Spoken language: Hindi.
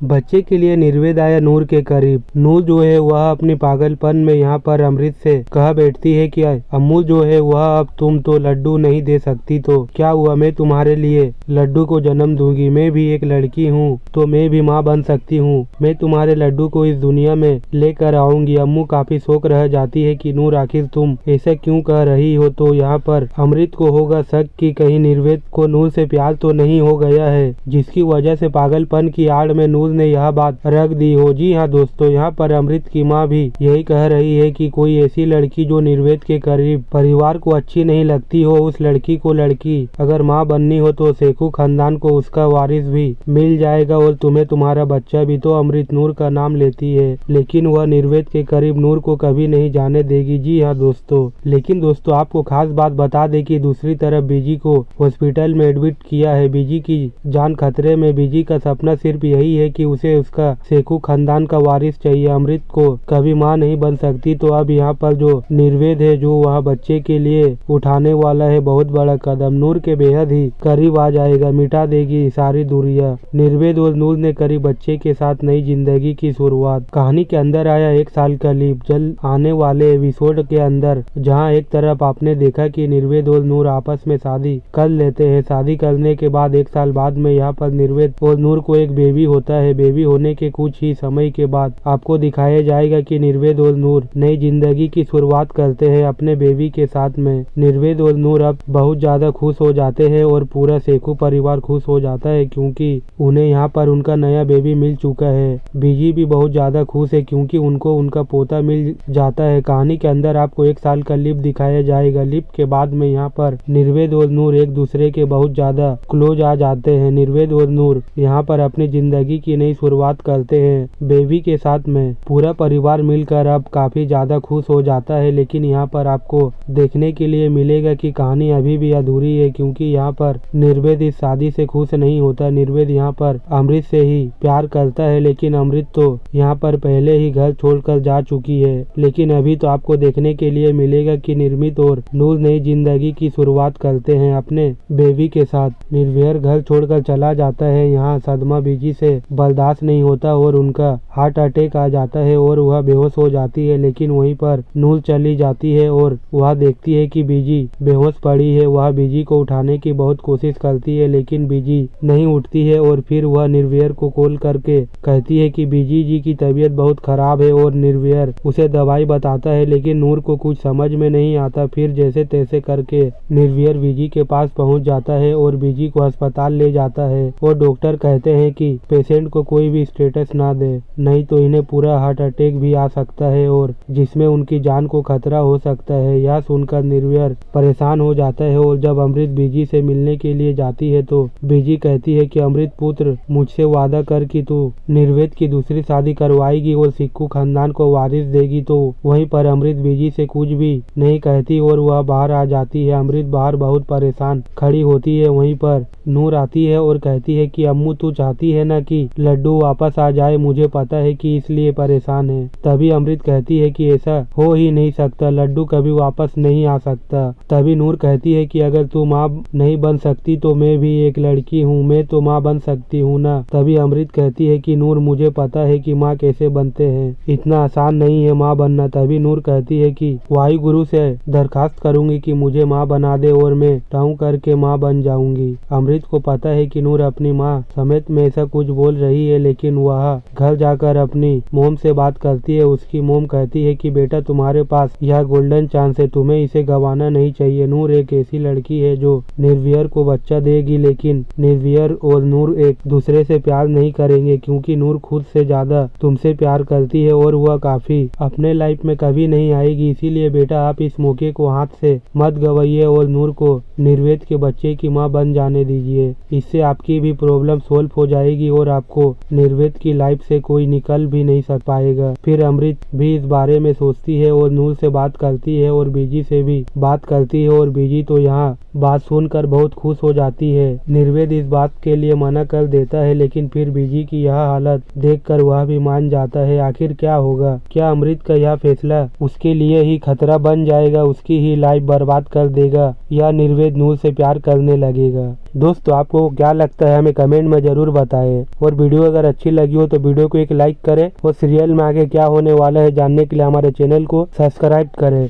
बच्चे के लिए निर्वेद आया नूर के करीब। नूर जो है वह अपनी पागलपन में यहाँ पर अमृत से कह बैठती है कि अम्मू जो है वह अब तुम तो लड्डू नहीं दे सकती, तो क्या हुआ, मैं तुम्हारे लिए लड्डू को जन्म दूंगी। मैं भी एक लड़की हूँ तो मैं भी माँ बन सकती हूँ। मैं तुम्हारे लड्डू को इस दुनिया में लेकर आऊंगी। अम्मू काफी शौक रह जाती है कि नूर आखिर तुम ऐसा क्यों कह रही हो। तो यहाँ पर अमृत को होगा शक कि कहीं निर्वेद को नूर से प्यार तो नहीं हो गया है, जिसकी वजह से पागलपन की आड़ में नूर ने यह बात रख दी हो। जी हाँ दोस्तों, यहाँ पर अमृत की माँ भी यही कह रही है कि कोई ऐसी लड़की जो निर्वेद के करीब परिवार को अच्छी नहीं लगती हो, उस लड़की को लड़की अगर माँ बननी हो तो शेखू खानदान को उसका वारिस भी मिल जाएगा और तुम्हें तुम्हारा बच्चा भी। तो अमृत नूर का नाम लेती है, लेकिन वह निर्वेद के करीब नूर को कभी नहीं जाने देगी। जी हाँ दोस्तों, लेकिन दोस्तों आपको खास बात बता दे कि दूसरी तरफ बीजी को हॉस्पिटल में एडमिट किया है। बीजी की जान खतरे में। बीजी का सपना सिर्फ यही है कि उसे उसका शेखू खानदान का वारिस चाहिए। अमृत को कभी माँ नहीं बन सकती। तो अब यहाँ पर जो निर्वेद है जो वह बच्चे के लिए उठाने वाला है बहुत बड़ा कदम, नूर के बेहद ही करीब आ जाएगा, मिटा देगी सारी दूरियां। निर्वेद और नूर ने करी बच्चे के साथ नई जिंदगी की शुरुआत। कहानी के अंदर आया 1 साल का लीप जल्द आने वाले एपिसोड के अंदर, जहाँ एक तरफ आपने देखा कि निर्वेद और नूर आपस में शादी कर लेते हैं। शादी करने के बाद 1 साल बाद में यहाँ पर निर्वेद और नूर को एक बेबी होता है। बेबी होने के कुछ ही समय के बाद आपको दिखाया जाएगा कि निर्वेद और नूर नई जिंदगी की शुरुआत करते हैं अपने बेबी के साथ में। निर्वेद और नूर अब बहुत ज्यादा खुश हो जाते हैं और पूरा शेखू परिवार खुश हो जाता है क्योंकि उन्हें यहाँ पर उनका नया बेबी मिल चुका है। बीजी भी बहुत ज्यादा खुश है क्योंकि उनको उनका पोता मिल जाता है। कहानी के अंदर आपको 1 साल का लिप दिखाया जाएगा। लिप के बाद में यहाँ पर निर्वेद और नूर एक दूसरे के बहुत ज्यादा क्लोज आ जाते हैं। निर्वेद और नूर यहाँ पर अपनी जिंदगी की नई शुरुआत करते हैं बेबी के साथ में। पूरा परिवार मिलकर अब काफी ज्यादा खुश हो जाता है। लेकिन यहाँ पर आपको देखने के लिए मिलेगा कि कहानी अभी भी अधूरी है क्योंकि यहाँ पर निर्वेद इस शादी से खुश नहीं होता। निर्वेद यहाँ पर अमृत से ही प्यार करता है, लेकिन अमृत तो यहाँ पर पहले ही घर छोड़कर जा चुकी है। लेकिन अभी तो आपको देखने के लिए मिलेगा कि निर्मित और नूर नई जिंदगी की शुरुआत करते हैं अपने बेबी के साथ। निर्भय घर छोड़कर चला जाता है। यहाँ सदमा बीजी से बर्दाश्त नहीं होता और उनका हार्ट अटैक आ जाता है और वह बेहोश हो जाती है। लेकिन वहीं पर नूर चली जाती है और वह देखती है कि बीजी बेहोश पड़ी है। वह बीजी को उठाने की बहुत कोशिश करती है लेकिन बीजी नहीं उठती है और फिर वह निर्भयर को कॉल करके कहती है कि बीजी जी की तबीयत बहुत खराब है और निर्भयर उसे दवाई बताता है, लेकिन नूर को कुछ समझ में नहीं आता। फिर जैसे तैसे करके निर्भयर बीजी के पास पहुंच जाता है और बीजी को अस्पताल ले जाता है और डॉक्टर कहते हैं कि पेशेंट को कोई भी स्टेटस ना दे, नहीं तो इन्हें पूरा हार्ट अटैक भी आ सकता है और जिसमें उनकी जान को खतरा हो सकता है। यह सुनकर निर्भयर परेशान हो जाता है और जब अमृत बीजी से मिलने के लिए जाती है तो बीजी कहती है कि अमृत पुत्र, मुझसे वादा कर कि तू निर्वेद की दूसरी शादी करवाएगी और सिक्कू खानदान को वारिस देगी। तो वहीं पर अमृत बीजी से कुछ भी नहीं कहती और वह बाहर आ जाती है। अमृत बाहर बहुत परेशान खड़ी होती है। वहीं पर नूर आती है और कहती है कि अम्मू तू चाहती है ना कि लड्डू वापस आ जाए, मुझे पता है कि इसलिए परेशान है। तभी अमृत कहती है कि ऐसा हो ही नहीं सकता, लड्डू कभी वापस नहीं आ सकता। तभी नूर कहती है कि अगर तू माँ नहीं बन सकती तो मैं भी एक लड़की हूँ, मैं तो माँ बन सकती हूँ ना। तभी अमृत कहती है कि नूर मुझे पता है कि माँ कैसे बनते हैं, इतना आसान नहीं है माँ बनना। तभी नूर कहती है कि वायु गुरु से दरखास्त करूंगी कि मुझे माँ बना दे और मैं टाऊ करके माँ बन जाऊंगी। अमृत को पता है कि नूर अपनी माँ समेत में ऐसा कुछ बोल रही है, लेकिन वह घर जाकर अपनी मोम से बात करती है। उसकी मोम कहती है कि बेटा तुम्हारे पास यह गोल्डन चांस है, तुम्हें इसे गंवाना नहीं चाहिए। नूर एक ऐसी लड़की है जो निर्भयर को बच्चा देगी, लेकिन निर्भयर और नूर एक दूसरे से प्यार नहीं करेंगे क्योंकि नूर खुद से ज्यादा तुमसे प्यार करती है और वह काफी अपने लाइफ में कभी नहीं आएगी। इसीलिए बेटा आप इस मौके को हाथ से मत गवाइए और नूर को निर्वेद के बच्चे की माँ बन जाने दीजिए। इससे आपकी भी प्रॉब्लम सोल्व हो जाएगी और आपको निर्वेद की लाइफ से कोई निकल भी नहीं सक पाएगा। फिर अमृत भी इस बारे में सोचती है और नूर से बात करती है और बीजी से भी बात करती है और बीजी तो यहाँ बात सुनकर बहुत खुश हो जाती है। निर्वेद इस बात के लिए मना कर देता है, लेकिन फिर बीजी की यह हालत देखकर वह भी मान जाता है। आखिर क्या होगा, क्या अमृत का यह फैसला उसके लिए ही खतरा बन जाएगा, उसकी ही लाइफ बर्बाद कर देगा, या निर्वेद नूर से प्यार करने लगेगा। दोस्तों आपको क्या लगता है हमें कमेंट में जरूर बताएं और वीडियो वीडियो अगर अच्छी लगी हो तो वीडियो को एक लाइक करें और सीरियल में आगे क्या होने वाला है जानने के लिए हमारे चैनल को सब्सक्राइब करें।